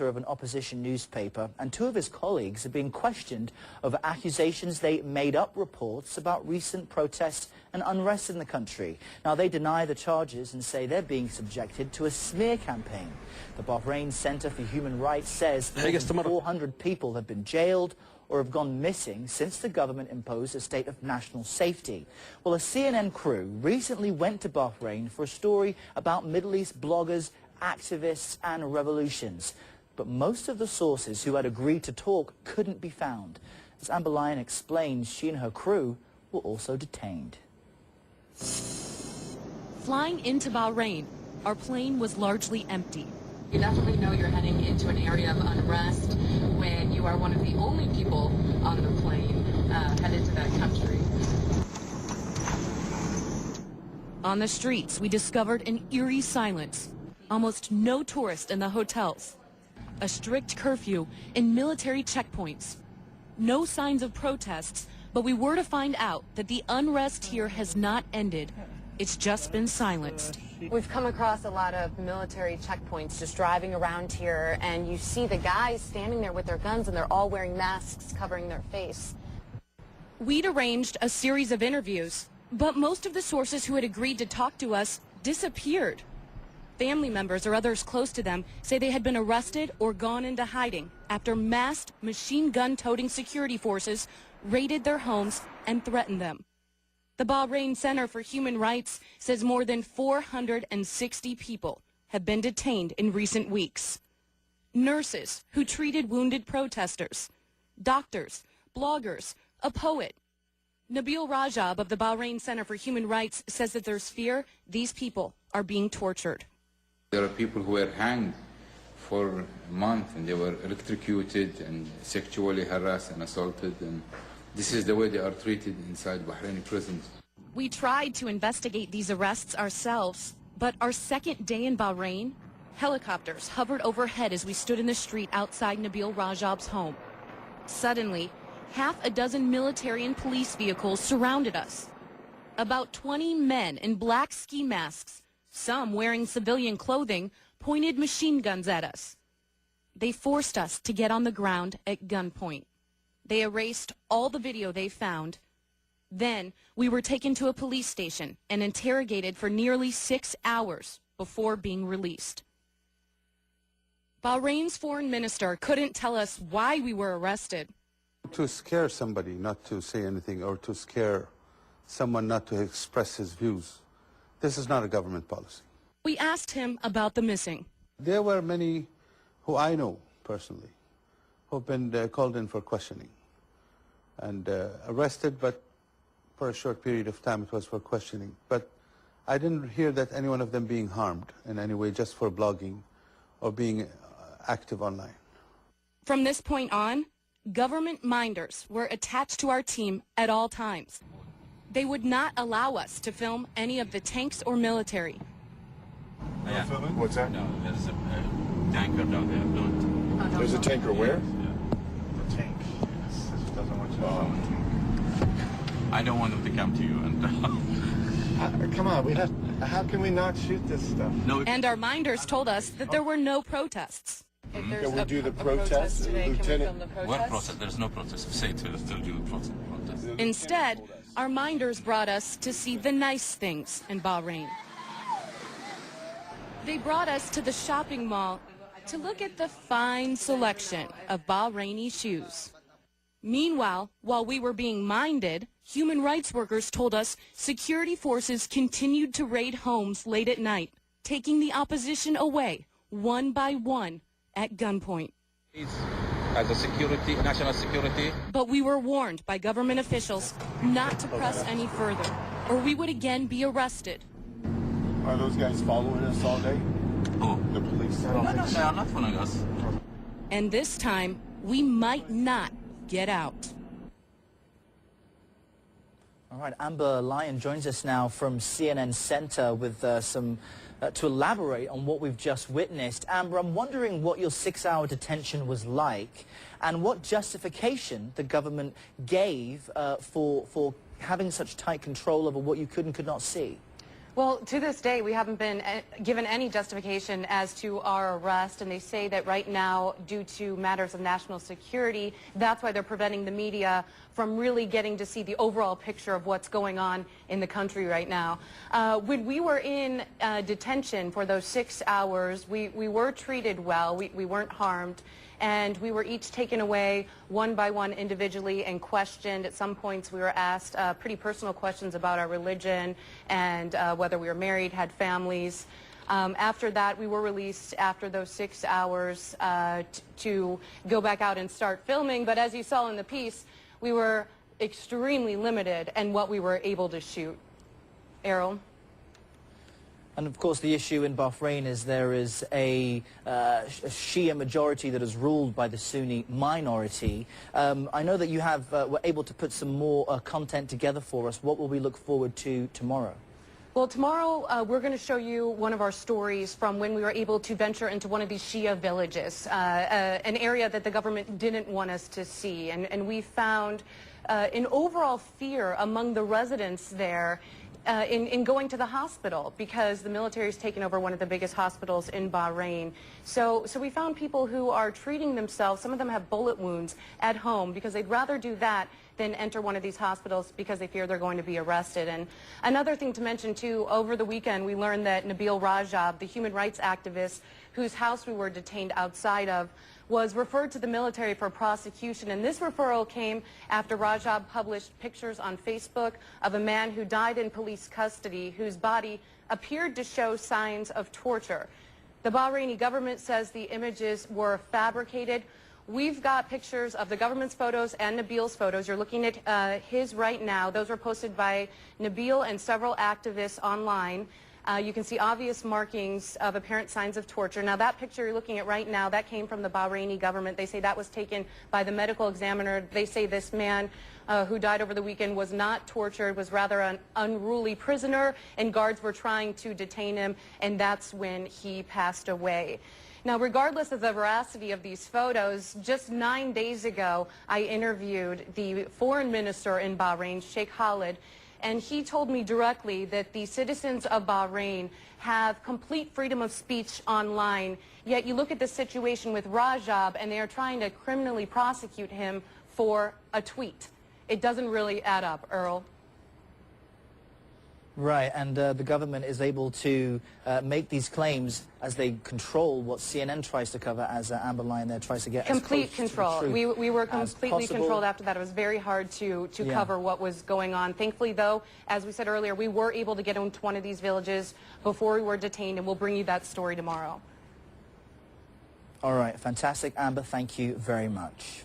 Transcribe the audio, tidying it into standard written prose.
of an opposition newspaper, and two of his colleagues are being questioned over accusations they made up reports about recent protests and unrest in the country. Now, they deny the charges and say they're being subjected to a smear campaign. The Bahrain Center for Human Rights says 400 people have been jailed or have gone missing since the government imposed a state of national safety. Well, a CNN crew recently went to Bahrain for a story about Middle East bloggers, activists and revolutions. But most of the sources who had agreed to talk couldn't be found. As Amber Lyon explains, she and her crew were also detained. Flying into Bahrain, our plane was largely empty. You definitely know you're heading into an area of unrest when you are one of the only people on the plane headed to that country. On the streets, we discovered an eerie silence. Almost no tourists in the hotels. A strict curfew and military checkpoints. No signs of protests, but we were to find out that the unrest here has not ended. It's just been silenced. We've come across a lot of military checkpoints just driving around here, and you see the guys standing there with their guns, and they're all wearing masks covering their face. We'd arranged a series of interviews, but most of the sources who had agreed to talk to us disappeared. Family members or others close to them say they had been arrested or gone into hiding after masked machine gun-toting security forces raided their homes and threatened them. The Bahrain Center for Human Rights says more than 460 people have been detained in recent weeks. Nurses who treated wounded protesters, doctors, bloggers, a poet. Nabil Rajab of the Bahrain Center for Human Rights says that there's fear these people are being tortured. There are people who were hanged for a month and they were electrocuted and sexually harassed and assaulted, and this is the way they are treated inside Bahraini prisons. We tried to investigate these arrests ourselves, but our second day in Bahrain, helicopters hovered overhead as we stood in the street outside Nabil Rajab's home. Suddenly, half a dozen military and police vehicles surrounded us. About 20 men in black ski masks, some wearing civilian clothing, pointed machine guns at us. They forced us to get on the ground at gunpoint. They erased all the video they found. Then we were taken to a police station and interrogated for nearly 6 hours before being released. Bahrain's foreign minister couldn't tell us why we were arrested. To scare somebody not to say anything, or to scare someone not to express his views. This is not a government policy. We asked him about the missing. There were many who I know personally who have been called in for questioning and arrested, but for a short period of time it was for questioning. But I didn't hear that any one of them being harmed in any way just for blogging or being active online. From this point on, government minders were attached to our team at all times. They would not allow us to film any of the tanks or military. Yeah. What's that? No, there's a tanker down there. Don't. There's a tanker where? Yeah. The tank. Yes. This doesn't want you to film. I don't want them to come to you and. Come on, how can we not shoot this stuff? No. And our minders told us that there were no protests. If there's Can we do the protest protest, today, can we Lieutenant? film the protest? What protest? There's no protest. Say to still do the protest. Instead, our minders brought us to see the nice things in Bahrain. They brought us to the shopping mall to look at the fine selection of Bahraini shoes. Meanwhile, while we were being minded, human rights workers told us security forces continued to raid homes late at night, taking the opposition away one by one at gunpoint. As a security, national security. But we were warned by government officials not to press any further, or we would again be arrested. Are those guys following us all day? Oh. The police? No, they are not following us. And this time, we might not get out. All right, Amber Lyon joins us now from CNN Center with to elaborate on what we've just witnessed. Amber, I'm wondering what your 6-hour detention was like and what justification the government gave for having such tight control over what you could and could not see. Well, to this day, we haven't been given any justification as to our arrest, and they say that right now, due to matters of national security, that's why they're preventing the media from really getting to see the overall picture of what's going on in the country right now. When we were in detention for those 6 hours, we were treated well. We weren't harmed. And we were each taken away one by one individually and questioned. At some points we were asked pretty personal questions about our religion and whether we were married, had families. After that, we were released after those 6 hours to go back out and start filming. But as you saw in the piece, we were extremely limited in what we were able to shoot. Errol? And of course the issue in Bahrain is there is a Shia majority that is ruled by the Sunni minority. I know that you were able to put some more content together for us. What will we look forward to tomorrow? Well, tomorrow we're going to show you one of our stories from when we were able to venture into one of these Shia villages, an area that the government didn't want us to see. And we found an overall fear among the residents there in going to the hospital because the military has taken over one of the biggest hospitals in Bahrain. So we found people who are treating themselves, some of them have bullet wounds at home because they'd rather do that than enter one of these hospitals because they fear they're going to be arrested. And another thing to mention too, over the weekend we learned that Nabil Rajab, the human rights activist whose house we were detained outside of, was referred to the military for prosecution, and this referral came after Rajab published pictures on Facebook of a man who died in police custody whose body appeared to show signs of torture. The Bahraini government says the images were fabricated. We've got pictures of the government's photos and Nabil's photos. You're looking at his right now. Those were posted by Nabil and several activists online. You can see obvious markings of apparent signs of torture. Now, that picture you're looking at right now, that came from the Bahraini government. They say that was taken by the medical examiner. They say this man who died over the weekend was not tortured, was rather an unruly prisoner, and guards were trying to detain him, and that's when he passed away. Now, regardless of the veracity of these photos, just 9 days ago, I interviewed the foreign minister in Bahrain, Sheikh Khalid, and he told me directly that the citizens of Bahrain have complete freedom of speech online, yet you look at the situation with Rajab and they are trying to criminally prosecute him for a tweet. It doesn't really add up, Earl. Right, and the government is able to make these claims as they control what CNN tries to cover, as Amber Lyon there tries to get complete control. We were completely controlled after that. It was very hard to cover what was going on. Thankfully, though, as we said earlier, we were able to get into one of these villages before we were detained, and we'll bring you that story tomorrow. All right, fantastic. Amber, thank you very much.